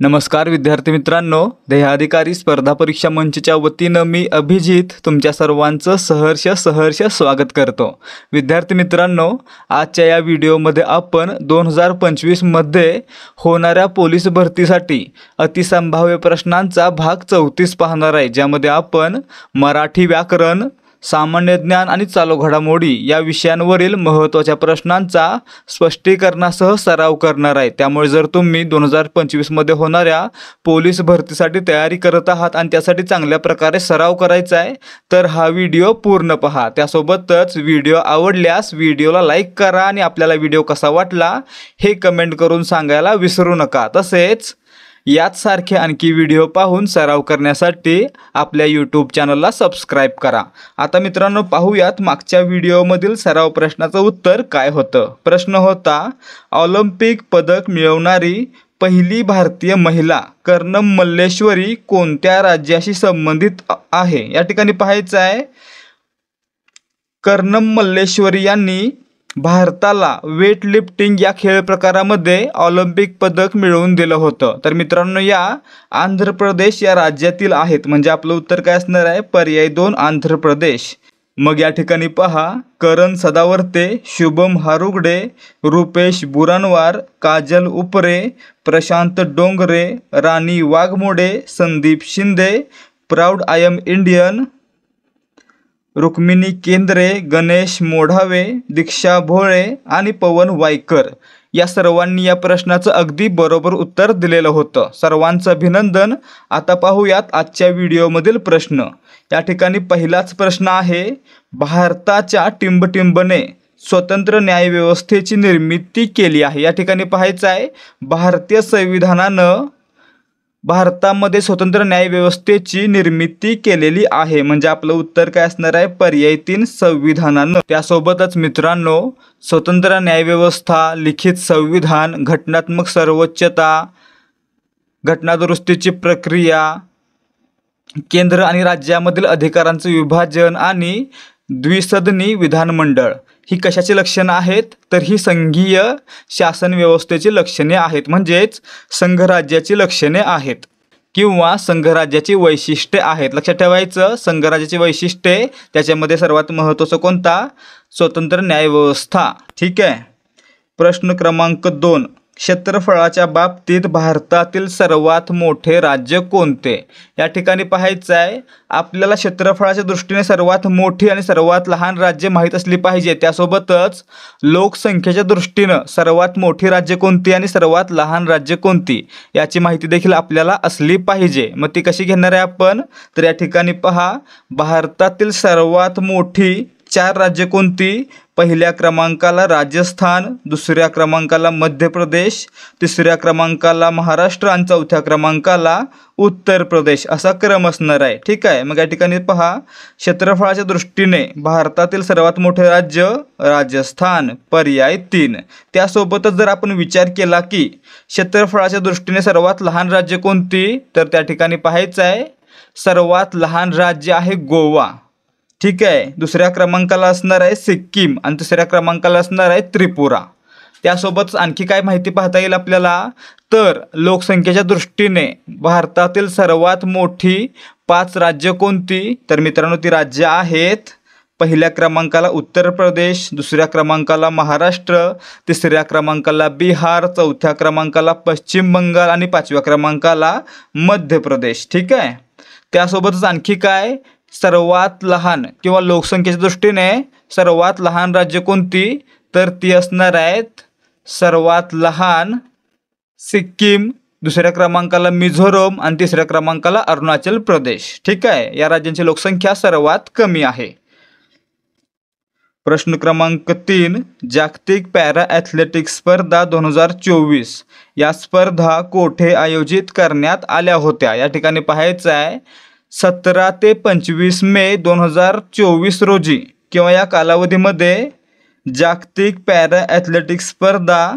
नमस्कार विद्यार्थी मित्रांनो, ध्येयाधिकारी स्पर्धा परीक्षा मंचच्या वतीनं मी अभिजित तुमच्या सर्वांचं सहर्ष स्वागत करतो। विद्यार्थी मित्रांनो, आजच्या या व्हिडिओमध्ये आपण 2025 मध्ये होणाऱ्या पोलीस भरतीसाठी अतिसंभाव्य प्रश्नांचा भाग 34 पाहणार आहे, ज्यामध्ये आपण मराठी व्याकरण, सामान्य ज्ञान आणि चालू घडामोडी या विषयांवरील महत्त्वाच्या प्रश्नांचा स्पष्टीकरणासह सराव करणार आहे। त्यामुळे जर तुम्ही 2025 मध्ये होणाऱ्या पोलीस भरतीसाठी तयारी करत आहात आणि त्यासाठी चांगल्या प्रकारे सराव करायचा आहे तर हा व्हिडिओ पूर्ण पहा। त्यासोबतच व्हिडिओ आवडल्यास व्हिडिओला लाईक करा आणि आपल्याला व्हिडिओ कसा वाटला हे कमेंट करून सांगायला विसरू नका। तसेच याच सारखे आणखी व्हिडिओ पाहून सराव करण्यासाठी आपल्या YouTube चॅनलला सबस्क्राइब करा। आता मित्रांनो, पाहूयात मागच्या व्हिडिओमधील सराव प्रश्नाचं उत्तर काय होतं। प्रश्न होता, ऑलिम्पिक पदक मिळवणारी पहिली भारतीय महिला कर्नम मल्लेश्वरी कोणत्या राज्याशी संबंधित आहे। या ठिकाणी पाहायचं आहे, कर्नम मल्लेश्वरी यांनी भारताला वेट लिफ्टिंग या खेळ प्रकारामध्ये ऑलिम्पिक पदक मिळवून दिलं होतं। तर मित्रांनो, या आंध्र प्रदेश या राज्यातील आहेत, म्हणजे आपलं उत्तर काय असणार आहे, पर्याय 2 आंध्र प्रदेश। मग या ठिकाणी पहा, करण Sadavarte, Shubham हारुगडे, Rupesh Buranwar, Kajal Upare, Prashant Dongre, Rani Waghmode, Sandeep Shinde, proud I am Indian, Rukmini Kendre, Ganesh मोढावे, दीक्षा भोळे आणि पवन वायकर या सर्वांनी या प्रश्नाचं अगदी बरोबर उत्तर दिलेलं होतं। सर्वांचं अभिनंदन। आता पाहूयात आजच्या व्हिडिओमधील प्रश्न। या ठिकाणी पहिलाच प्रश्न आहे, भारताच्या टिंबटिंबने स्वतंत्र न्यायव्यवस्थेची निर्मिती केली आहे। या ठिकाणी पाहायचं आहे, भारतीय संविधानानं भारतामध्ये स्वतंत्र न्यायव्यवस्थेची निर्मिती केलेली आहे, म्हणजे आपलं उत्तर काय असणार आहे, पर्याय 3 संविधानानं। त्यासोबतच मित्रांनो, स्वतंत्र न्यायव्यवस्था, लिखित संविधान, घटनात्मक सर्वोच्चता, घटनादुरुस्तीची प्रक्रिया, केंद्र आणि राज्यामधील अधिकारांचे विभाजन आणि द्विसदनी विधानमंडळ ही कशाची लक्षणं आहेत, तर ही संघीय शासन व्यवस्थेची लक्षणे आहेत, म्हणजेच संघराज्याची लक्षणे आहेत किंवा संघराज्याची वैशिष्ट्ये आहेत। लक्षात ठेवायचं, संघराज्याची वैशिष्ट्ये, त्याच्यामध्ये सर्वात महत्त्वाचं कोणता, स्वतंत्र न्यायव्यवस्था। ठीक आहे। प्रश्न क्रमांक 2, क्षेत्रफळाच्या बाबतीत भारतातील सर्वात मोठे राज्य कोणते। या ठिकाणी पाहायचं आहे, आपल्याला क्षेत्रफळाच्या दृष्टीने सर्वात मोठी आणि सर्वात लहान राज्य माहीत असली पाहिजे। त्यासोबतच लोकसंख्येच्या दृष्टीनं सर्वात मोठी राज्य कोणती आणि सर्वात लहान राज्य कोणती याची माहिती देखील आपल्याला असली पाहिजे। मग ती कशी घेणार आहे आपण, तर या ठिकाणी पहा, भारतातील सर्वात मोठी 4 राज्य कोणती, पहिल्या क्रमांकाला राजस्थान, दुसऱ्या क्रमांकाला मध्य प्रदेश, तिसऱ्या क्रमांकाला महाराष्ट्र आणि चौथ्या क्रमांकाला उत्तर प्रदेश असा क्रम असणार आहे। ठीक आहे। मग या ठिकाणी पहा, क्षेत्रफळाच्या दृष्टीने भारतातील सर्वात मोठे राज्य राजस्थान, पर्याय 3। त्यासोबतच जर आपण विचार केला की क्षेत्रफळाच्या दृष्टीने सर्वात लहान राज्य कोणती, तर त्या ठिकाणी पाहायचं आहे, सर्वात लहान राज्य आहे गोवा। ठीक आहे। दुसऱ्या क्रमांकाला असणार आहे सिक्कीम आणि तिसऱ्या क्रमांकाला असणार आहे त्रिपुरा। त्यासोबत आणखी काय माहिती पाहता येईल आपल्याला, तर लोकसंख्येच्या दृष्टीने भारतातील सर्वात मोठी 5 राज्य कोणती, तर मित्रांनो ती राज्य आहेत, पहिल्या क्रमांकाला उत्तर प्रदेश, दुसऱ्या क्रमांकाला महाराष्ट्र, तिसऱ्या क्रमांकाला बिहार, चौथ्या क्रमांकाला पश्चिम बंगाल आणि 5व्या क्रमांकाला मध्य प्रदेश। ठीक आहे। त्यासोबतच आणखी काय, सर्वात लहान किंवा लोकसंख्येच्या दृष्टीने सर्वात लहान राज्य कोणती, तर ती असणार आहेत सर्वात लहान सिक्कीम, दुसऱ्या क्रमांकाला मिझोरम आणि तिसऱ्या क्रमांकाला अरुणाचल प्रदेश। ठीक आहे। या राज्यांची लोकसंख्या सर्वात कमी आहे। प्रश्न क्रमांक 3, जागतिक पॅरा ॲथलेटिक्स स्पर्धा 2024 या स्पर्धा कोठे आयोजित करण्यात आल्या होत्या। या ठिकाणी पाहायचं आहे, 17 ते 25 मे 2024 रोजी किंवा या कालावधीमध्ये जागतिक पॅरा ॲथलेटिक्स स्पर्धा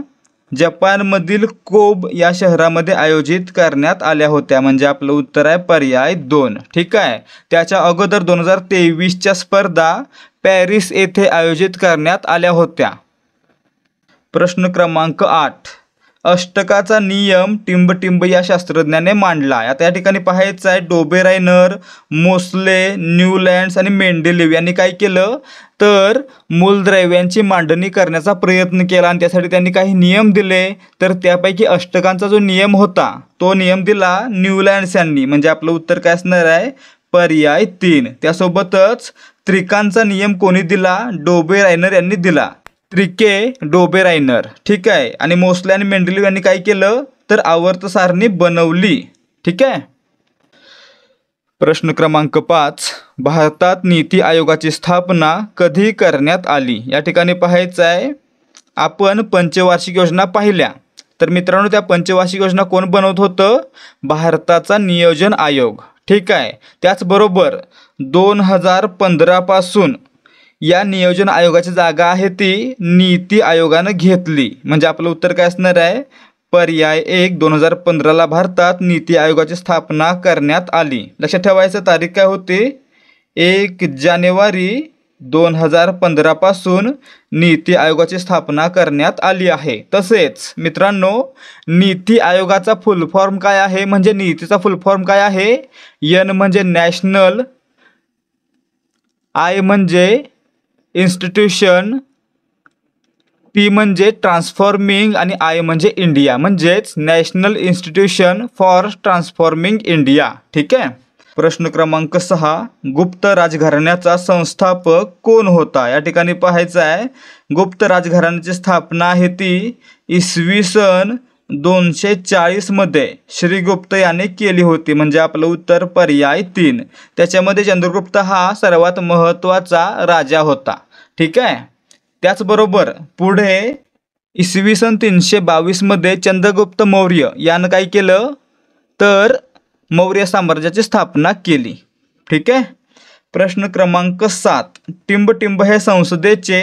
जपानमधील कोब या शहरामध्ये आयोजित करण्यात आल्या होत्या, म्हणजे आपलं उत्तर आहे पर्याय 2। ठीक आहे। त्याच्या अगोदर 2023च्या स्पर्धा पॅरिस येथे आयोजित करण्यात आल्या होत्या। प्रश्न क्रमांक 8, अष्टकाचा नियम टिंबटिंब या शास्त्रज्ञाने मांडला. आता या ठिकाणी पाहायचं आहे डोबेरायनर, मोसले, न्यूलँड्स आणि मेंडेलिव्ह यांनी काय केलं तर मूलद्रव्यांची मांडणी करण्याचा प्रयत्न केला आणि त्यासाठी त्यांनी काही नियम दिले. तर त्यापैकी अष्टकांचा जो नियम होता तो नियम दिला न्यूलँड्स यांनी. म्हणजे आपलं उत्तर काय असणार आहे पर्याय 3. त्यासोबतच त्रिकांचा नियम कोणी दिला डोबेरायनर यांनी दिला. त्रिके डोबेरायनर. ठीक आहे. आणि मोसले आणि मेंडेलिव्ह यांनी काय केलं तर आवर्त सारणी बनवली. ठीक आहे. प्रश्न क्रमांक 5. भारतात नीती आयोगाची स्थापना कधी करण्यात आली. या ठिकाणी पाहायचं आहे आपण पंचवार्षिक योजना पाहिल्या. तर मित्रांनो त्या पंचवार्षिक योजना कोण बनवत होतं भारताचा नियोजन आयोग. ठीक आहे. त्याचबरोबर 2015 पासून या नियोजन आयोगाची जागा आहे ती नीती आयोगानं घेतली. म्हणजे आपलं उत्तर काय असणार आहे पर्याय 1. 2015ला भारतात नीती आयोगाची स्थापना करण्यात आली. लक्षात ठेवायचं तारीख काय होती 1 जानेवारी 2015 पासून नीती आयोगाची स्थापना करण्यात आली आहे. तसेच मित्रांनो नीती आयोगाचा फुल फॉर्म काय आहे म्हणजे नीतीचा फुल फॉर्म काय आहे एन म्हणजे नॅशनल, आय म्हणजे इन्स्टिट्यूशन, पी म्हणजे ट्रान्सफॉर्मिंग आणि आय म्हणजे इंडिया. म्हणजेच national institution for transforming India. ठीक आहे. प्रश्न क्रमांक 6. गुप्त राजघराण्याचा संस्थापक कोण होता. या ठिकाणी पाहायचं आहे गुप्त राजघराण्याची स्थापना आहे ती इसवी सन 240 मध्ये श्रीगुप्त याने केली होती. म्हणजे आपलं उत्तर पर्याय 3. त्याच्यामध्ये चंद्रगुप्त हा सर्वात महत्त्वाचा राजा होता. ठीक आहे. त्याचबरोबर पुढे इसवी सन 322 मध्ये चंद्रगुप्त मौर्य यानं काय केलं तर मौर्य साम्राज्याची स्थापना केली. ठीक आहे. प्रश्न क्रमांक 7. टिंबटिंब हे संसदेचे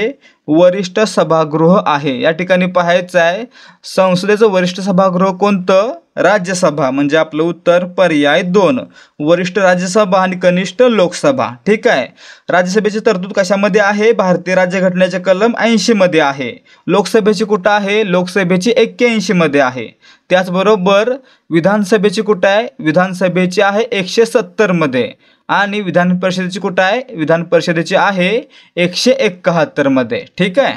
वरिष्ठ सभागृह आहे. या ठिकाणी पाहायचं आहे संसदेचं वरिष्ठ सभागृह कोणतं राज्यसभा. म्हणजे आपलं उत्तर पर्याय 2. वरिष्ठ राज्यसभा आणि कनिष्ठ लोकसभा. ठीक आहे. राज्यसभेची तरतूद कशामध्ये आहे भारतीय राज्यघटनेच्या कलम 80 मध्ये आहे. लोकसभेची कुठं आहे लोकसभेची 81 मध्ये आहे. त्याचबरोबर विधानसभेची कुठं आहे विधानसभेची आहे 170 मध्ये आणि विधान परिषदेची कुठं आहे विधान परिषदेची आहे 171 मध्ये. ठीक आहे.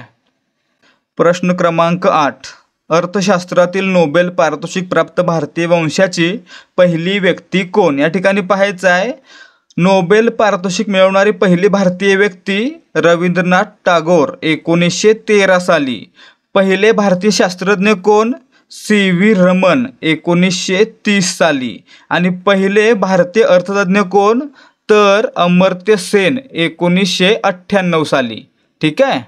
प्रश्न क्रमांक 8. अर्थशास्त्रातील नोबेल पारितोषिक प्राप्त भारतीय वंशाची पहिली व्यक्ती कोण. या ठिकाणी पाहायचं आहे नोबेल पारितोषिक मिळवणारी पहिली भारतीय व्यक्ती रवींद्रनाथ टागोर 1913 साली. पहिले भारतीय शास्त्रज्ञ कोण सी व्ही रमन 1930 साली. आणि पहिले भारतीय अर्थतज्ञ कोण तर अमर्त्य सेन 1998 साली. ठीक आहे.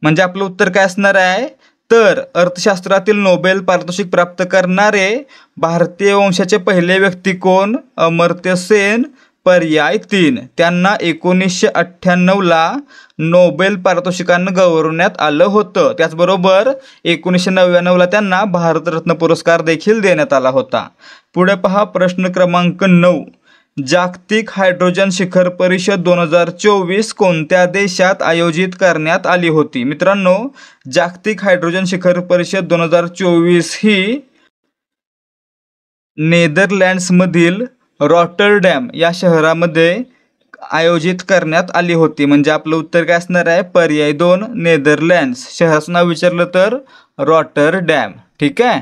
म्हणजे आपलं उत्तर काय असणार आहे तर अर्थशास्त्रातील नोबेल पारितोषिक प्राप्त करणारे भारतीय वंशाचे पहिले व्यक्ती कोण अमर्त्य सेन पर्याय 3. त्यांना 1998ला नोबेल पारितोषिकानं गौरवण्यात आलं होतं. त्याचबरोबर 1999ला त्यांना भारतरत्न पुरस्कार देखील देण्यात आला होता. पुढे पहा प्रश्न क्रमांक 9. जागतिक हायड्रोजन शिखर परिषद 2024 कोणत्या देशात आयोजित करण्यात आली होती. मित्रांनो जागतिक हायड्रोजन शिखर परिषद 2024 ही नेदरलँड्समधील रॉटरडॅम या शहरामध्ये आयोजित करण्यात आली होती. म्हणजे आपलं उत्तर काय असणार आहे पर्याय 2 नेदरलँड्स. शहराचं नाव विचारलं तर रॉटरडॅम. ठीक आहे.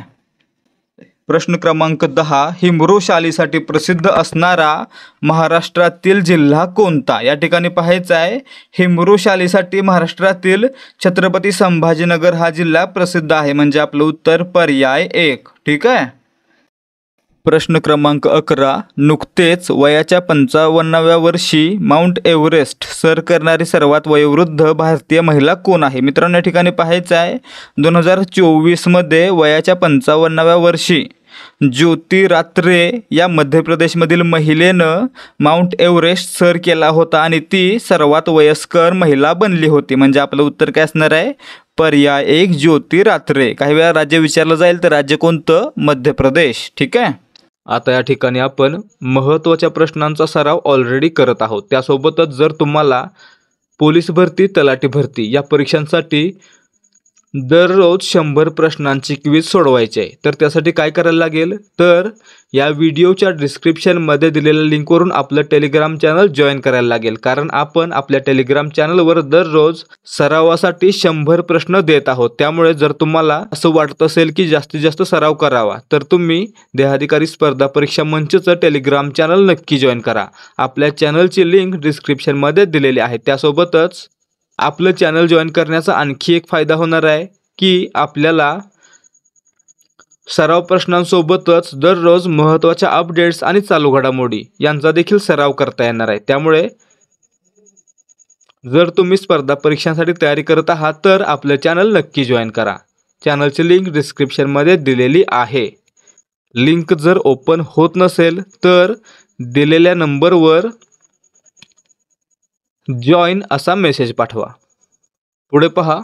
प्रश्न क्रमांक 10. हिमरू शालीसाठी प्रसिद्ध असणारा महाराष्ट्रातील जिल्हा कोणता. या ठिकाणी पाहायचं आहे हिमरू शालीसाठी महाराष्ट्रातील छत्रपती संभाजीनगर हा जिल्हा प्रसिद्ध आहे. म्हणजे आपलं उत्तर पर्याय 1. ठीक आहे. प्रश्न क्रमांक 11. नुकतेच वयाच्या 55व्या वर्षी माउंट एव्हरेस्ट सर करणारी सर्वात वयोवृद्ध भारतीय महिला कोण आहे. मित्रांनो या ठिकाणी पाहायचं आहे 2024 मध्ये वयाच्या 55व्या वर्षी ज्योती रात्रे या मध्य प्रदेशमधील महिलेनं माउंट एव्हरेस्ट सर केला होता आणि ती सर्वात वयस्कर महिला बनली होती. म्हणजे आपलं उत्तर काय असणार आहे पर्याय 1 ज्योती रात्रे. काही वेळा राज्य विचारलं जाईल तर राज्य कोणतं मध्य प्रदेश. ठीक आहे. आता या ठिकाणी आपण महत्त्वाच्या प्रश्नांचा सराव ऑलरेडी करत आहोत. त्यासोबतच जर तुम्हाला पोलीस भरती तलाठी भरती या परीक्षांसाठी दररोज 100 प्रश्नांची क्विज सोडवायची आहे. तर त्यासाठी काय करायला लागेल, तर या व्हिडिओच्या डिस्क्रिप्शनमध्ये दिलेल्या लिंकवरून आपलं टेलिग्राम चॅनल जॉईन करायला लागेल. कारण आपण आपल्या टेलिग्राम चॅनलवर दररोज सरावासाठी 100 प्रश्न देत आहोत. त्यामुळे जर तुम्हाला असं वाटत असेल की जास्तीत जास्त सराव करावा, तर तुम्ही देहाधिकारी स्पर्धा परीक्षा मंचचं टेलिग्राम चॅनल नक्की जॉईन करा. आपल्या चॅनलची लिंक डिस्क्रिप्शनमध्ये दिलेली आहे. त्यासोबतच आपलं चॅनल जॉईन करण्याचा आणखी एक फायदा होणार आहे की आपल्याला सराव प्रश्नांसोबतच दररोज महत्त्वाच्या अपडेट्स आणि चालू घडामोडी यांचा देखील सराव करता येणार आहे. त्यामुळे जर तुम्ही स्पर्धा परीक्षांसाठी तयारी करत आहात तर आपलं चॅनल नक्की जॉईन करा. चॅनलची लिंक डिस्क्रिप्शनमध्ये दिलेली आहे. लिंक जर ओपन होत नसेल तर दिलेल्या नंबरवर जॉईन असा मेसेज पाठवा. पुढे पहा.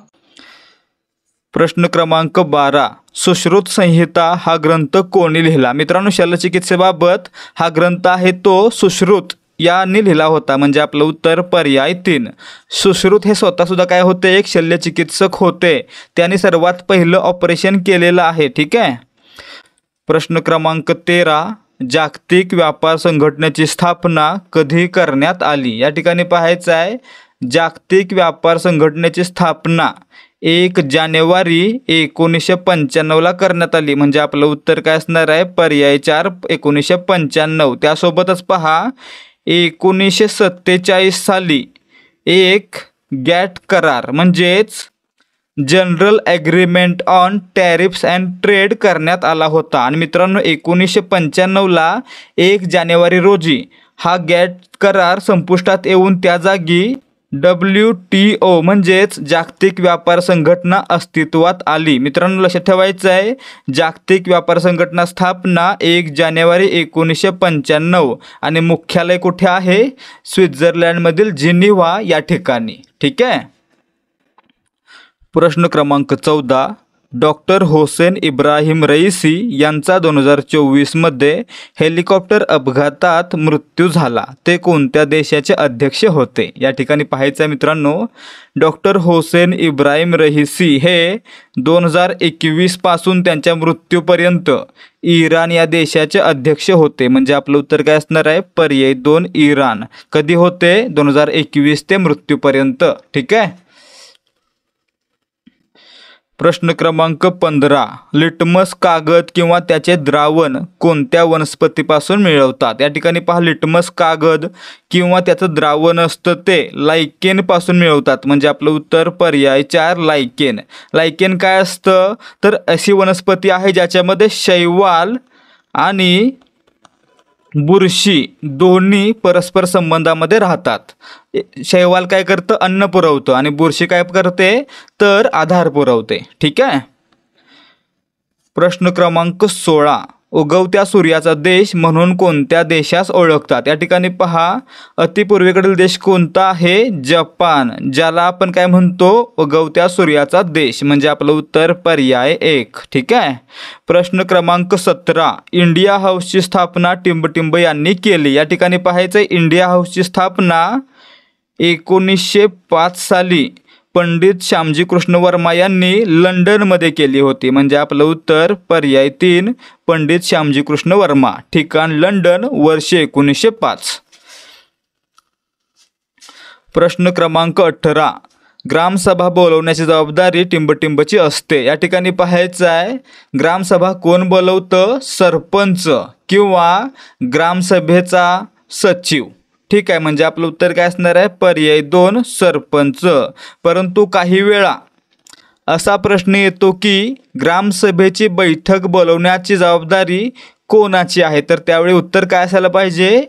प्रश्न क्रमांक 12. सुश्रुत संहिता हा ग्रंथ कोणी लिहिला? मित्रांनो, शल्यचिकित्सेबाबत हा ग्रंथ आहे तो सुश्रुत यांनी लिहिला होता. म्हणजे आपलं उत्तर पर्याय 3. सुश्रुत हे स्वतःसुद्धा काय होते, एक शल्यचिकित्सक होते. त्यांनी सर्वात पहिलं ऑपरेशन केलेलं आहे. ठीक आहे. प्रश्न क्रमांक 13. जागतिक व्यापार संघटनेची स्थापना कधी करण्यात आली? या ठिकाणी पाहायचं आहे, जागतिक व्यापार संघटनेची स्थापना 1 जानेवारी 1995ला करण्यात आली. म्हणजे आपलं उत्तर काय असणार आहे, पर्याय 4 1995. त्यासोबतच पहा, 1947 साली एक गॅट करार म्हणजेच general agreement on tariffs and trade करण्यात आला होता. आणि मित्रांनो, 1995ला 1 जानेवारी रोजी हा गॅट करार संपुष्टात येऊन त्या जागी WTO म्हणजेच जागतिक व्यापार संघटना अस्तित्वात आली. मित्रांनो, लक्षात ठेवायचं आहे, जागतिक व्यापार संघटना स्थापना 1 जानेवारी 1995 आणि मुख्यालय कुठे आहे, स्वित्झर्लंडमधील जिनिव्हा या ठिकाणी. ठीक आहे. प्रश्न क्रमांक 14. डॉक्टर होसेन इब्राहिम रईसी यांचा 2024मध्ये हेलिकॉप्टर अपघातात मृत्यू झाला. ते कोणत्या देशाचे अध्यक्ष होते? या ठिकाणी पाहायचं आहे मित्रांनो, डॉक्टर होसेन इब्राहिम रईसी हे 2021 पासून त्यांच्या मृत्यूपर्यंत इराण या देशाचे अध्यक्ष होते. म्हणजे आपलं उत्तर काय असणार आहे, पर्याय 2 इराण. कधी होते, 2021 ते मृत्यूपर्यंत. ठीक आहे. प्रश्न क्रमांक 15. लिटमस कागद किंवा त्याचे द्रावण कोणत्या वनस्पतीपासून मिळवतात? या ठिकाणी पहा, लिटमस कागद किंवा त्याचं द्रावण असतं ते लायकेनपासून मिळवतात. म्हणजे आपलं उत्तर पर्याय 4 लायकेन. लायकेन काय असतं, तर अशी वनस्पती आहे ज्याच्यामध्ये शैवाल आणि बुरशी दोन्ही परस्पर संबंधामध्ये राहतात. शैवाल काय करतं, अन्न पुरवतं आणि बुरशी काय करते, तर आधार पुरवते. ठीक आहे. प्रश्न क्रमांक 16. उगवत्या सूर्याचा देश म्हणून कोणत्या देशास ओळखतात? या ठिकाणी पहा, अतिपूर्वेकडील देश कोणता आहे, जपान. ज्याला आपण काय म्हणतो, उगवत्या सूर्याचा देश. म्हणजे आपलं उत्तर पर्याय 1. ठीक आहे. प्रश्न क्रमांक 17. इंडिया हाऊसची स्थापना टिंबटिंब यांनी केली. या ठिकाणी पाहायचं, इंडिया हाऊसची स्थापना 1905 साली पंडित श्यामजी कृष्ण वर्मा यांनी लंडनमध्ये केली होती. म्हणजे आपलं उत्तर पर्याय 3 पंडित श्यामजी कृष्ण वर्मा. ठिकाण लंडन, वर्ष 1905. प्रश्न क्रमांक 18. ग्रामसभा बोलवण्याची जबाबदारी टिंबटिंबची असते. या ठिकाणी पाहायचं आहे, ग्रामसभा कोण बोलवतं, सरपंच किंवा ग्रामसभेचा सचिव. ठीक आहे. म्हणजे आपलं उत्तर काय असणार आहे, पर्याय 2 सरपंच. परंतु काही वेळा असा प्रश्न येतो की ग्रामसभेची बैठक बोलवण्याची जबाबदारी कोणाची आहे? तर त्यावेळी उत्तर काय असायला पाहिजे,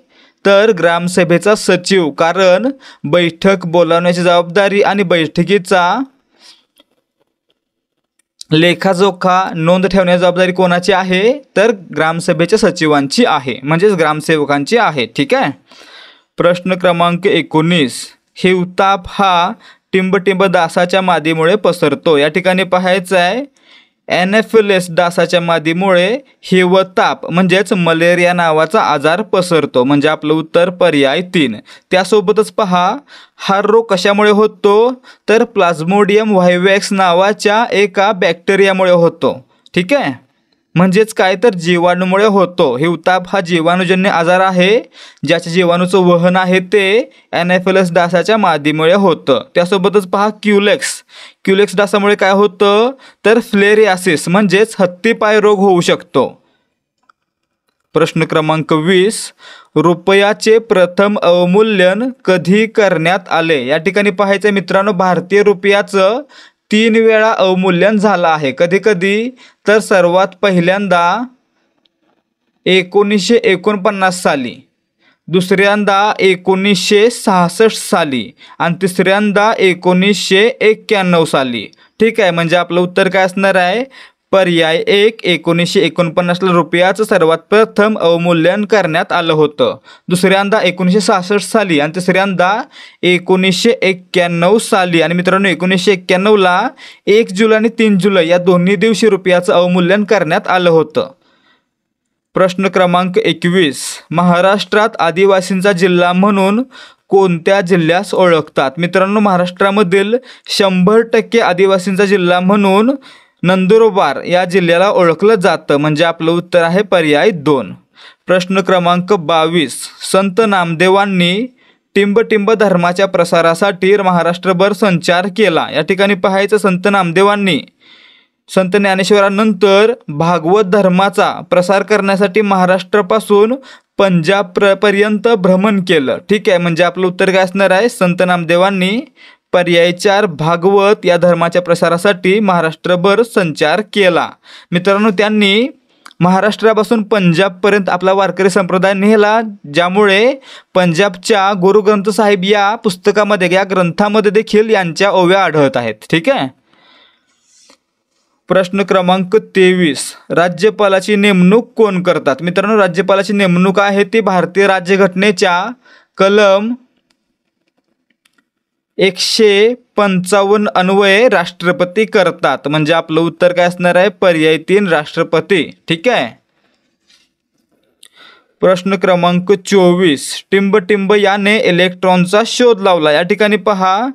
तर ग्रामसभेचा सचिव. कारण बैठक बोलावण्याची जबाबदारी आणि बैठकीचा लेखाजोखा नोंद ठेवण्याची जबाबदारी कोणाची आहे, तर ग्रामसभेच्या सचिवांची आहे, म्हणजेच ग्रामसेवकांची आहे. ठीक आहे. प्रश्न क्रमांक 19. हिवताप हा टिंबटिंब डासाच्या मादीमुळे पसरतो. या ठिकाणी पाहायचं आहे, ॲनाफिलस डासाच्या मादीमुळे हिवताप म्हणजेच मलेरिया नावाचा आजार पसरतो. म्हणजे आपलं उत्तर पर्याय 3. त्यासोबतच पहा, हा रोग कशामुळे होतो, तर प्लाझ्मोडियम व्हायवॅक्स नावाच्या एका बॅक्टेरियामुळे होतो. ठीक आहे, म्हणजेच काय तर जीवाणूमुळे होतो. हिवताप हा जीवाणूजन्य आजार आहे, ज्याच्या जीवाणूचं वहन आहे ते ॲनाफिलस डासाच्या मादीमुळे होतं. त्यासोबतच पहा, क्युलेक्स डासामुळे काय होतं, तर फ्लेरियासिस म्हणजेच हत्तीपाय रोग होऊ शकतो. प्रश्न क्रमांक 20, रुपयाचे प्रथम अवमूल्यन कधी करण्यात आले. या ठिकाणी पाहायचं मित्रांनो, भारतीय रुपयाचं 3 वेळा अवमूल्यन झालं आहे. कधी कधी तर सर्वात पहिल्यांदा 1949 साली, दुसऱ्यांदा 1966 साली आणि तिसऱ्यांदा 1991 साली. ठीक आहे, म्हणजे आपलं उत्तर काय असणार आहे, पर्याय 1. 1949ला रुपयाचं सर्वात प्रथम अवमूल्यन करण्यात आलं होतं. दुसऱ्यांदा 1966 साली आणि तिसऱ्यांदा 1991 साली. आणि मित्रांनो, 1991ला 1 जुलै आणि 3 जुलै या दोन्ही दिवशी रुपयाचं अवमूल्यन करण्यात आलं होतं. प्रश्न क्रमांक 21, महाराष्ट्रात आदिवासींचा जिल्हा म्हणून कोणत्या जिल्ह्यास ओळखतात. मित्रांनो, महाराष्ट्रामधील 100% आदिवासींचा जिल्हा म्हणून नंदुरबार या जिल्ह्याला ओळखलं जातं. म्हणजे आपलं उत्तर आहे पर्याय 2. प्रश्न क्रमांक 22, संत नामदेवांनी टिंबटिंब धर्माच्या प्रसारासाठी महाराष्ट्रभर संचार केला. या ठिकाणी पाहायचं, संत ज्ञानेश्वरानंतर भागवत धर्माचा प्रसार करण्यासाठी महाराष्ट्रापासून पंजाबपर्यंत भ्रमण केलं. ठीक आहे, म्हणजे आपलं उत्तर काय असणार आहे, संत नामदेवांनी पर्याय 4 भागवत या धर्माच्या प्रसारासाठी महाराष्ट्रभर संचार केला. मित्रांनो, त्यांनी महाराष्ट्रापासून पंजाबपर्यंत आपला वारकरी संप्रदाय नेला, ज्यामुळे पंजाबच्या गुरु ग्रंथ साहिब या पुस्तकामध्ये, या ग्रंथामध्ये देखील यांच्या ओव्या आढळत आहेत. ठीक आहे. प्रश्न क्रमांक 23, राज्यपालाची नेमणूक कोण करतात. मित्रांनो, राज्यपालाची नेमणूक आहे ती भारतीय राज्यघटनेच्या कलम 155 अन्वये राष्ट्रपती करतात. म्हणजे आपलं उत्तर काय असणार आहे, पर्याय 3 राष्ट्रपती. ठीक आहे. प्रश्न क्रमांक 24, टिंबटिंब याने इलेक्ट्रॉनचा शोध लावला. या ठिकाणी पहा,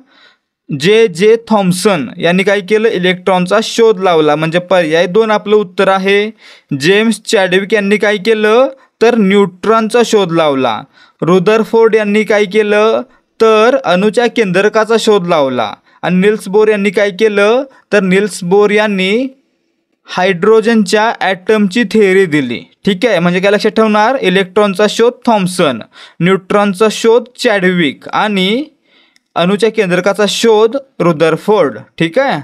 जे थॉम्सन यांनी काय केलं, इलेक्ट्रॉनचा शोध लावला. म्हणजे पर्याय 2 आपलं उत्तर आहे. जेम्स चॅडविक यांनी काय केलं, तर न्यूट्रॉनचा शोध लावला. रुदरफोर्ड यांनी काय केलं, तर अणूच्या केंद्रकाचा शोध लावला. आणि निल्स बोर यांनी काय केलं, तर निल्स बोर यांनी हायड्रोजनच्या ॲटमची थेअरी दिली. ठीक आहे, म्हणजे काय लक्षात ठेवणार, इलेक्ट्रॉनचा शोध थॉम्सन, न्यूट्रॉनचा शोध चॅडविक आणि अणूच्या केंद्रकाचा शोध रुदरफोर्ड. ठीक आहे.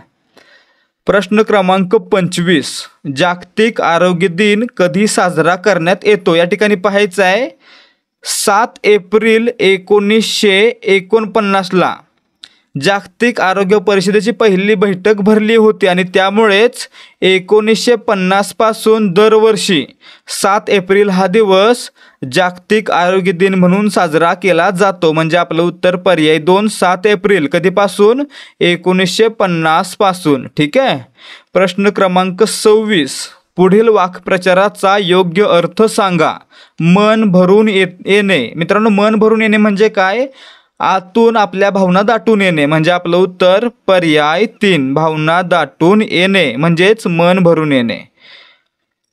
प्रश्न क्रमांक 25, जागतिक आरोग्य दिन कधी साजरा करण्यात येतो. या ठिकाणी पाहायचं आहे, 7 एप्रिल 1949ला जागतिक आरोग्य परिषदेची पहिली बैठक भरली होती आणि त्यामुळेच 1950 पासून दरवर्षी 7 एप्रिल हा दिवस जागतिक आरोग्य दिन म्हणून साजरा केला जातो. म्हणजे आपलं उत्तर पर्याय 2 7 एप्रिल. कधीपासून, 1950 पासून. ठीक आहे. प्रश्न क्रमांक 26, पुढील वाक्प्रचाराचा योग्य अर्थ सांगा. मन भरून येणे. मित्रांनो, मन भरून येणे म्हणजे काय, आतून आपल्या भावना दाटून येणे. म्हणजे आपलं उत्तर पर्याय 3 भावना दाटून येणे म्हणजेच मन भरून येणे.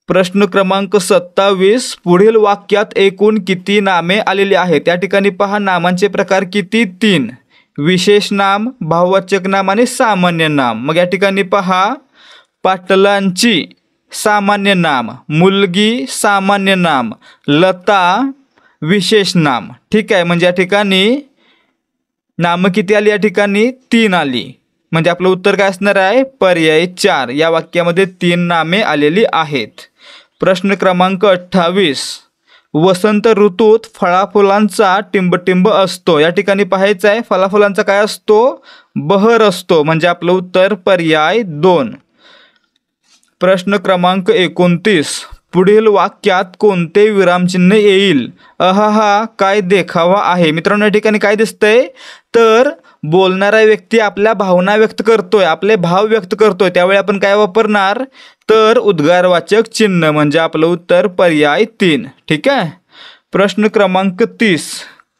प्रश्न क्रमांक 27, पुढील वाक्यात एकूण किती नामे आलेली आहेत. त्या ठिकाणी पहा, नामांचे प्रकार किती, 3. विशेष नाम, भाववाचक नाम आणि सामान्य नाम. मग या ठिकाणी पहा, पाटलांची सामान्य नाम, मुलगी सामान्य नाम, लता विशेष नाम. ठीक आहे, म्हणजे या ठिकाणी नामं किती आली, या ठिकाणी 3 आली. म्हणजे आपलं उत्तर काय असणार आहे, पर्याय 4. या वाक्यामध्ये 3 नामे आलेली आहेत. प्रश्न क्रमांक 28, वसंत ऋतूत फळाफुलांचा टिंबटिंब असतो. या ठिकाणी पाहायचं आहे, फळाफुलांचा काय असतो, बहर असतो. म्हणजे आपलं उत्तर पर्याय 2. प्रश्न क्रमांक 29, पुढील वाक्यात कोणते विरामचिन्ह येईल. अहाहा काय देखावा आहे. मित्रांनो, या ठिकाणी काय दिसतंय, तर बोलणारा व्यक्ती आपल्या भावना व्यक्त करतोय, आपले भाव व्यक्त करतोय, त्यावेळी आपण काय वापरणार, तर उद्गारवाचक चिन्ह, म्हणजे आपलं उत्तर पर्याय 3. ठीक आहे. प्रश्न क्रमांक 30.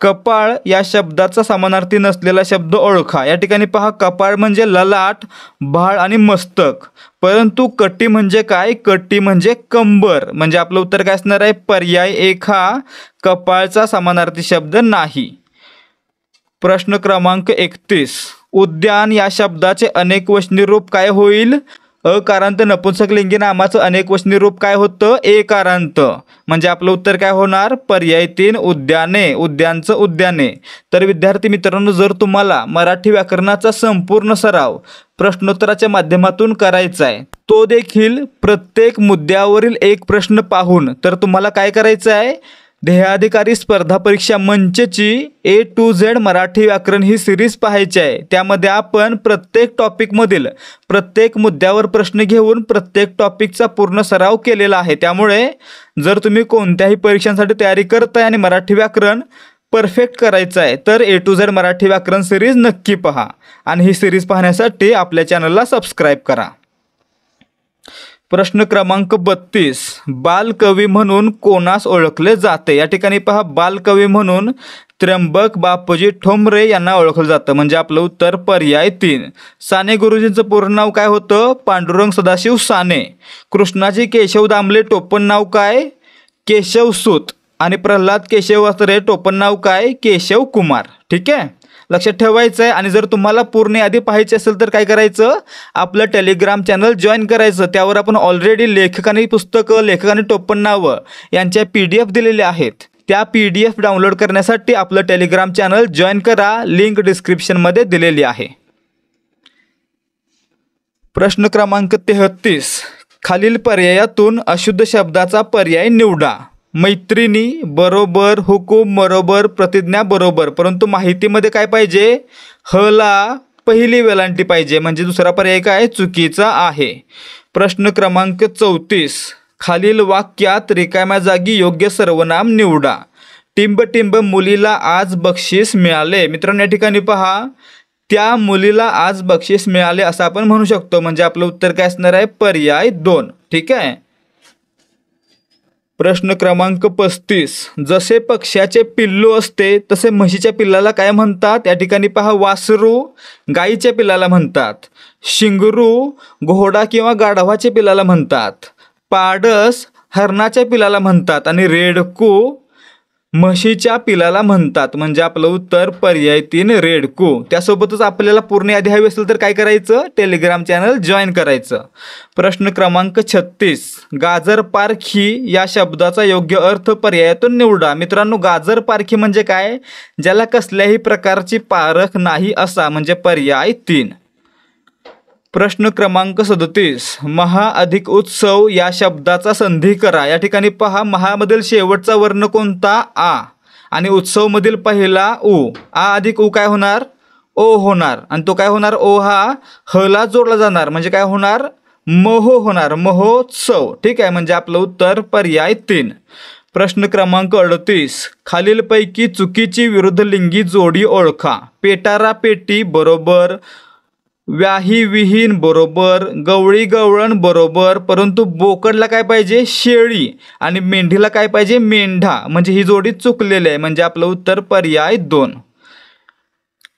कपाळ या शब्दाचा समानार्थी नसलेला शब्द ओळखा. या ठिकाणी पहा, कपाळ म्हणजे ललाट, भाळ आणि मस्तक, परंतु कटी म्हणजे काय, कटी म्हणजे कंबर, म्हणजे आपलं उत्तर काय असणार आहे, पर्याय 1 हा कपाळचा समानार्थी शब्द नाही. प्रश्न क्रमांक 31. उद्यान या शब्दाचे अनेकवचनी रूप काय होईल, अकारांत नपुंसकलिंगी नामाचं अनेकवचनी रूप काय होतं, एकारांत, म्हणजे आपलं उत्तर काय होणार, पर्याय 3 उद्याने, उद्यानचं उद्याने. तर विद्यार्थी मित्रांनो, जर तुम्हाला मराठी व्याकरणाचा संपूर्ण सराव प्रश्नोत्तराच्या माध्यमातून करायचा आहे, तो देखील प्रत्येक मुद्द्यावरील एक प्रश्न पाहून, तर तुम्हाला काय करायचं आहे, ध्येयाधिकारी स्पर्धा परीक्षा मंचची A to Z मराठी व्याकरण ही सिरीज पाहायची आहे. त्यामध्ये आपण प्रत्येक टॉपिकमधील प्रत्येक मुद्द्यावर प्रश्न घेऊन प्रत्येक टॉपिकचा पूर्ण सराव केलेला आहे. त्यामुळे जर तुम्ही कोणत्याही परीक्षांसाठी तयारी करताय आणि मराठी व्याकरण परफेक्ट करायचं आहे, तर A to Z मराठी व्याकरण सिरीज नक्की पहा आणि ही सिरीज पाहण्यासाठी आपल्या चॅनलला सबस्क्राईब करा. प्रश्न क्रमांक 32. बालकवी म्हणून कोणास ओळखले जाते. या ठिकाणी पहा, बालकवी म्हणून त्र्यंबक बापूजी ठोंबरे यांना ओळखलं जातं, म्हणजे आपलं उत्तर पर्याय 3. साने गुरुजींचं पूर्ण नाव काय होतं, पांडुरंग सदाशिव साने. कृष्णाजी केशव दामले टोपण नाव काय, केशव सूत. आणि प्रल्हाद केशव वासरे टोपण नाव काय, केशव कुमार. ठीक आहे, लक्षात ठेवायचं आहे. आणि जर तुम्हाला पूर्ण यादी पाहायची असेल तर काय करायचं, आपलं टेलिग्राम चॅनल जॉईन करायचं. त्यावर आपण ऑलरेडी लेखकांनी पुस्तकं, लेखकांनी टोपण नावं यांच्या PDF दिलेल्या आहेत. त्या PDF डाउनलोड करण्यासाठी आपलं टेलिग्राम चॅनल जॉईन करा, लिंक डिस्क्रिप्शनमध्ये दिलेली आहे. प्रश्न क्रमांक 33. खालील पर्यायातून अशुद्ध शब्दाचा पर्याय निवडा. मैत्रिणी बरोबर, हुकूम बरोबर, प्रतिज्ञा बरोबर, परंतु माहितीमध्ये काय पाहिजे, हला पहिली वेलांटी पाहिजे, म्हणजे दुसरा पर्याय काय चुकीचा आहे. प्रश्न क्रमांक 34. खालील वाक्यात रिकाम्या जागी योग्य सर्वनाम निवडा. टिंब टिंब मुलीला आज बक्षीस मिळाले. मित्रांनो, या ठिकाणी पहा, त्या मुलीला आज बक्षीस मिळाले असं आपण म्हणू शकतो, म्हणजे आपलं उत्तर काय असणार आहे, पर्याय 2. ठीक आहे. प्रश्न क्रमांक 35. जसे पक्ष्याचे पिल्लू असते तसे म्हशीच्या पिल्लाला काय म्हणतात. या ठिकाणी पहा, वासरू गाईच्या पिल्लाला म्हणतात, शिंगरू घोडा किंवा गाढवाच्या पिल्लाला म्हणतात, पाडस हरणाच्या पिल्लाला म्हणतात आणि रेडकू म्हशीच्या पिलाला म्हणतात, म्हणजे आपलं उत्तर पर्याय 3 रेडकू. त्यासोबतच आपल्याला पूर्ण यादी हवी असेल तर काय करायचं, टेलिग्राम चॅनल जॉईन करायचं. प्रश्न क्रमांक 36. गाजर पारखी या शब्दाचा योग्य अर्थ पर्यायातून निवडा. मित्रांनो, गाजर पारखी म्हणजे काय, ज्याला कसल्याही प्रकारची पारख नाही असा, म्हणजे पर्याय 3. प्रश्न क्रमांक 37. महा अधिक उत्सव या शब्दाचा संधी करा. या ठिकाणी पहा, महामधील शेवटचा वर्ण कोणता, आ, आणि उत्सवमधील पहिला उ. आ अधिक उ काय होणार, ओ होणार, आणि तो काय होणार, ओ हा हला जोडला जाणार, म्हणजे काय होणार, महो होणार, महोत्सव. ठीक आहे, म्हणजे आपलं उत्तर पर्याय 3. प्रश्न क्रमांक 38. खालीलपैकी चुकीची विरुद्ध लिंगी जोडी ओळखा. पेटारा पेटी बरोबर, व्याही विहीन बरोबर, गवळी गवळण बरोबर, परंतु बोकडला काय पाहिजे, शेळी, आणि मेंढीला काय पाहिजे, मेंढा, म्हणजे ही जोडी चुकलेली आहे, म्हणजे आपलं उत्तर पर्याय 2.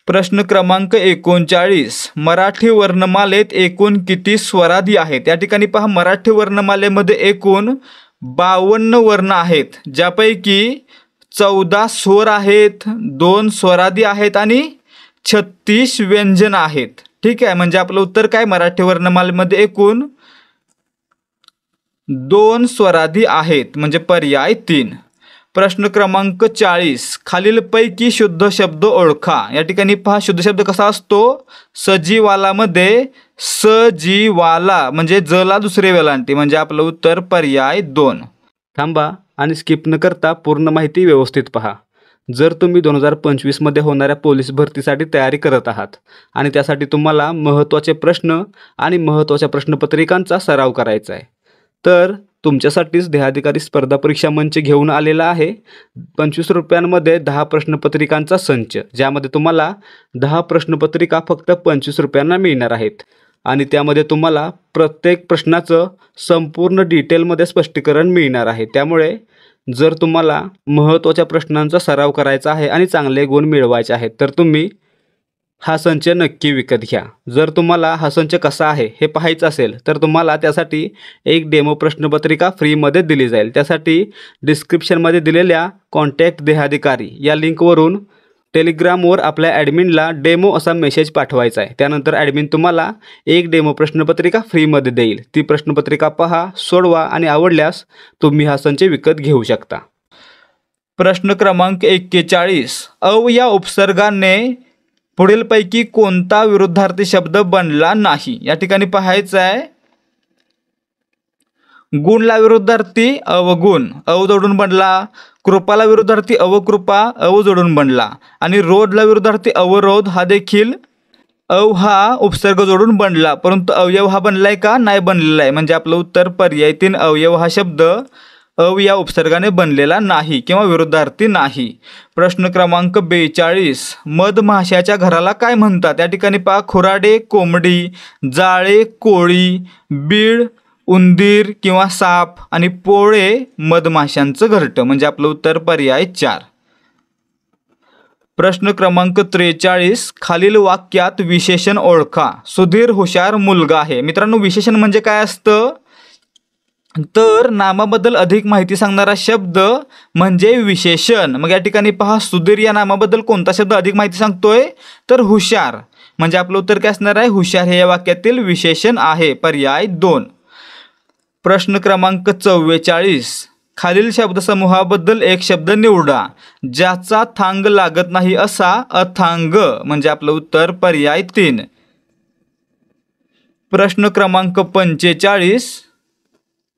प्रश्न क्रमांक 39. मराठी वर्णमालेत एकूण किती स्वरादी आहेत. या ठिकाणी पहा, मराठी वर्णमालेमध्ये एकूण 52 वर्ण आहेत, ज्यापैकी 14 स्वर आहेत, 2 स्वरादी आहेत आणि 36 व्यंजन आहेत. ठीक आहे, म्हणजे आपलं उत्तर काय, मराठी वर्णमालेमध्ये एकूण 2 स्वरादी आहेत, म्हणजे पर्याय 3. प्रश्न क्रमांक 40. खालीलपैकी शुद्ध शब्द ओळखा. या ठिकाणी पहा, शुद्ध शब्द कसा असतो, सजीवालामध्ये सजीवाला, म्हणजे जला दुसरे वेलांटी, म्हणजे आपलं उत्तर पर्याय 2. थांबा आणि स्किप न करता पूर्ण माहिती व्यवस्थित पहा. जर तुम्ही 2025मध्ये होणाऱ्या पोलीस भरतीसाठी तयारी करत आहात आणि त्यासाठी तुम्हाला महत्त्वाचे प्रश्न आणि महत्त्वाच्या प्रश्नपत्रिकांचा सराव करायचा आहे, तर तुमच्यासाठीच ध्येयाधिकारी स्पर्धा परीक्षा मंच घेऊन आलेला आहे. 25 रुपयांमध्ये 10 प्रश्नपत्रिकांचा संच, ज्यामध्ये तुम्हाला 10 प्रश्नपत्रिका फक्त 25 रुपयांना मिळणार आहेत आणि त्यामध्ये तुम्हाला प्रत्येक प्रश्नाचं संपूर्ण डिटेलमध्ये स्पष्टीकरण मिळणार आहे. त्यामुळे जर तुम्हाला महत्त्वाच्या प्रश्नांचा सराव करायचा आहे आणि चांगले गुण मिळवायचे आहेत तर तुम्ही हा संच नक्की विकत घ्या. जर तुम्हाला हा संच कसा आहे हे पाहायचं असेल तर तुम्हाला त्यासाठी एक डेमो प्रश्नपत्रिका फ्रीमध्ये दिली जाईल. त्यासाठी डिस्क्रिप्शनमध्ये दिलेल्या कॉन्टॅक्ट ध्येयाधिकारी या लिंकवरून टेलिग्रामवर आपल्या ॲडमिनला डेमो असा मेसेज पाठवायचा आहे. त्यानंतर ॲडमिन तुम्हाला एक डेमो प्रश्नपत्रिका फ्रीमध्ये देईल. ती प्रश्नपत्रिका पहा, सोडवा आणि आवडल्यास तुम्ही हा संच विकत घेऊ शकता. प्रश्न क्रमांक 41. अव या उपसर्गाने पुढीलपैकी कोणता विरुद्धार्थी शब्द बनला नाही? या ठिकाणी पाहायचं आहे. गुणला विरुद्धार्थी अवगुण, अव जोडून बनला. कृपाला विरुद्धार्थी अवकृपा, अव जोडून बनला. आणि रोधला विरुद्धार्थी अवरोध, हा देखील अव हा उपसर्ग जोडून बनला. परंतु अवयव हा बनलाय का? नाही बनलेला आहे. म्हणजे आपलं उत्तर पर्याय 3 अवयव हा शब्द अव या उपसर्गाने बनलेला नाही किंवा विरुद्धार्थी नाही. प्रश्न क्रमांक 42. मधमाशाच्या घराला काय म्हणतात? या ठिकाणी पहा, खुराडे, कोंबडी, जाळे, कोळी, बीड, उंदीर किंवा साप आणि पोळे मधमाशांचं घरटं. म्हणजे आपलं उत्तर पर्याय 4. प्रश्न क्रमांक 43. खालील वाक्यात विशेषण ओळखा. सुधीर हुशार मुलगा आहे. मित्रांनो, विशेषण म्हणजे काय असतं? तर नामाबद्दल अधिक माहिती सांगणारा शब्द म्हणजे विशेषण. मग या ठिकाणी पहा, सुधीर या नामाबद्दल कोणता शब्द अधिक माहिती सांगतोय? तर हुशार. म्हणजे आपलं उत्तर काय असणार आहे? हुशार हे या वाक्यातील विशेषण आहे. पर्याय 2. प्रश्न क्रमांक 44. खालील शब्दसमूहाबद्दल एक शब्द निवडा. ज्याचा थांग लागत नाही असा अथांग. म्हणजे आपलं उत्तर पर्याय 3. प्रश्न क्रमांक 45.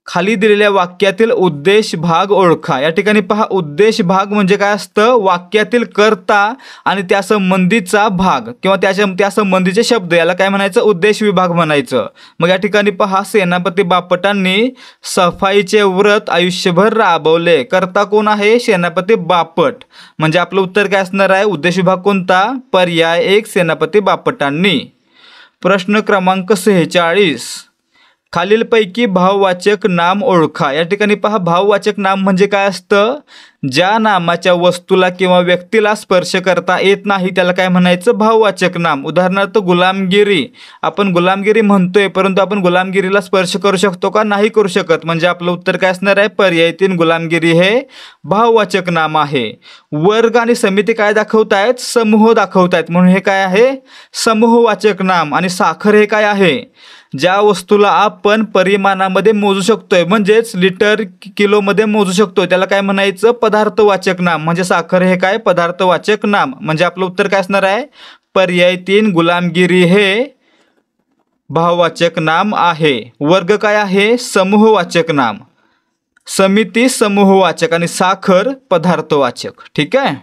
खाली दिलेल्या वाक्यातील उद्देश भाग ओळखा. या ठिकाणी पहा, उद्देश भाग म्हणजे काय असतं? वाक्यातील कर्ता आणि त्यासंबंधीचा भाग किंवा त्यासंबंधीचे शब्द, याला काय म्हणायचं? उद्देश विभाग म्हणायचं. मग या ठिकाणी पहा, सेनापती बापटांनी सफाईचे व्रत आयुष्यभर राबवले. कर्ता कोण आहे? सेनापती बापट. म्हणजे आपलं उत्तर काय असणार आहे? उद्देश विभाग कोणता? पर्याय 1 सेनापती बापटांनी. प्रश्न क्रमांक 46. खालीलपैकी भाववाचक नाम ओळखा. या ठिकाणी पहा, भाववाचक नाम म्हणजे काय असतं? ज्या नामाच्या वस्तूला किंवा व्यक्तीला स्पर्श करता येत नाही त्याला काय म्हणायचं? भाववाचक नाम. उदाहरणार्थ गुलामगिरी. आपण गुलामगिरी म्हणतोय परंतु आपण गुलामगिरीला स्पर्श करू शकतो का? नाही करू शकत. म्हणजे आपलं उत्तर काय असणार आहे? पर्याय 3 गुलामगिरी हे भाववाचक नाम आहे. वर्ग आणि समिती काय दाखवतायत? समूह दाखवतायत, म्हणून हे काय आहे? समूहवाचक नाम. आणि साखर हे काय आहे? ज्या वस्तूला आपण परिमाणामध्ये मोजू शकतोय, म्हणजेच लिटर किलोमध्ये मोजू शकतोय, त्याला काय म्हणायचं? पदार्थवाचक नाम. म्हणजे साखर हे काय? पदार्थवाचक नाम. म्हणजे आपलं उत्तर काय असणार आहे? पर्याय 3 गुलामगिरी हे भाववाचक नाम आहे. वर्ग काय आहे? समूहवाचक नाम. समिती समूहवाचक आणि साखर पदार्थवाचक. ठीक आहे.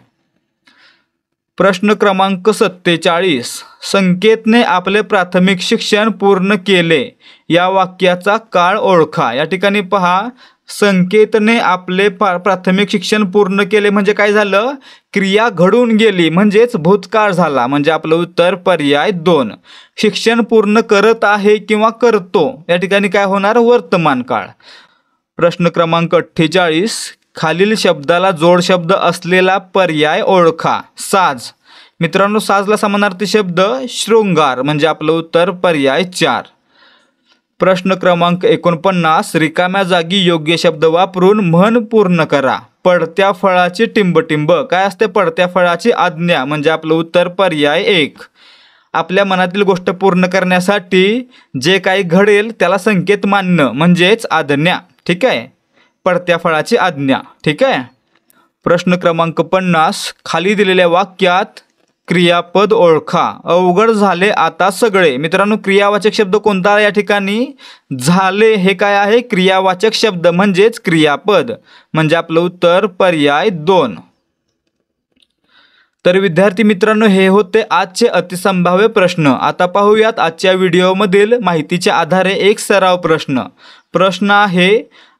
प्रश्न क्रमांक 47. संकेतने आपले प्राथमिक शिक्षण पूर्ण केले. या वाक्याचा काळ ओळखा. या ठिकाणी पहा, संकेतने आपले प्राथमिक शिक्षण पूर्ण केले म्हणजे काय झालं? क्रिया घडून गेली, म्हणजेच भूतकाळ झाला. म्हणजे आपलं उत्तर पर्याय 2. शिक्षण पूर्ण करत आहे किंवा करतो, या ठिकाणी काय होणार? वर्तमान काळ. प्रश्न क्रमांक 48. खालील शब्दाला जोड शब्द असलेला पर्याय ओळखा. साज. मित्रांनो, साजला समानार्थी शब्द शृंगार. म्हणजे आपलं उत्तर पर्याय 4. प्रश्न क्रमांक 49. रिकाम्या जागी योग्य शब्द वापरून म्हण पूर्ण करा. पडत्या फळाची टिंबटिंब. काय असते? पडत्या फळाची आज्ञा. म्हणजे आपलं उत्तर पर्याय 1. आपल्या मनातील गोष्ट पूर्ण करण्यासाठी जे काही घडेल त्याला संकेत मानणं म्हणजेच आज्ञा. ठीक आहे. पडत्या फळाची आज्ञा. ठीक आहे. प्रश्न क्रमांक 50. खाली दिलेल्या वाक्यात क्रियापद ओळखा. अवघड झाले आता सगळे. मित्रांनो, क्रियावाचक शब्द कोणता या ठिकाणी? झाले हे काय आहे? क्रियावाचक शब्द म्हणजेच क्रियापद. म्हणजे आपलं उत्तर पर्याय 2. तर विद्यार्थी मित्रांनो, हे होते आजचे अतिसंभाव्य प्रश्न. आता पाहूयात आजच्या व्हिडिओमधील माहितीच्या आधारे एक सराव प्रश्न. प्रश्न आहे,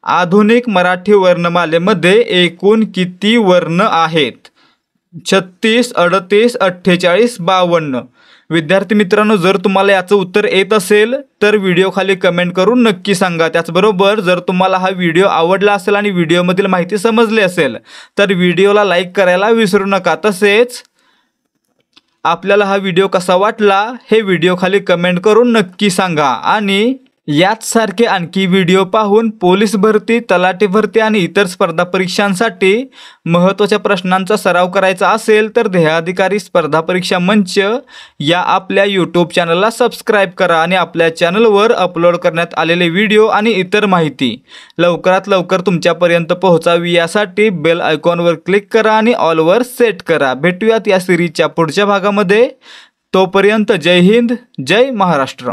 आधुनिक मराठी वर्णमालेमध्ये एकूण किती वर्ण आहेत? 36, 38, 48, 52. विद्यार्थी मित्रांनो, जर तुम्हाला याचं उत्तर येत असेल तर व्हिडिओ खाली कमेंट करून नक्की सांगा. त्याचबरोबर जर तुम्हाला हा व्हिडिओ आवडला असेल आणि व्हिडिओमधील माहिती समजली असेल तर व्हिडिओला लाईक करायला विसरू नका. तसेच आपल्याला हा व्हिडिओ कसा वाटला हे व्हिडिओ खाली कमेंट करून नक्की सांगा. आणि याचसारखे आणखी व्हिडिओ पाहून पोलीस भरती, तलाठी भरती आणि इतर स्पर्धा परीक्षांसाठी महत्त्वाच्या प्रश्नांचा सराव करायचा असेल तर ध्येयाधिकारी स्पर्धा परीक्षा मंच या आपल्या यूट्यूब चॅनलला सबस्क्राईब करा आणि आपल्या चॅनलवर अपलोड करण्यात आलेले व्हिडिओ आणि इतर माहिती लवकरात लवकर तुमच्यापर्यंत पोहोचावी यासाठी बेल आयकॉनवर क्लिक करा आणि ऑलवर सेट करा. भेटूयात या सिरीजच्या पुढच्या भागामध्ये. तोपर्यंत जय हिंद, जय महाराष्ट्र.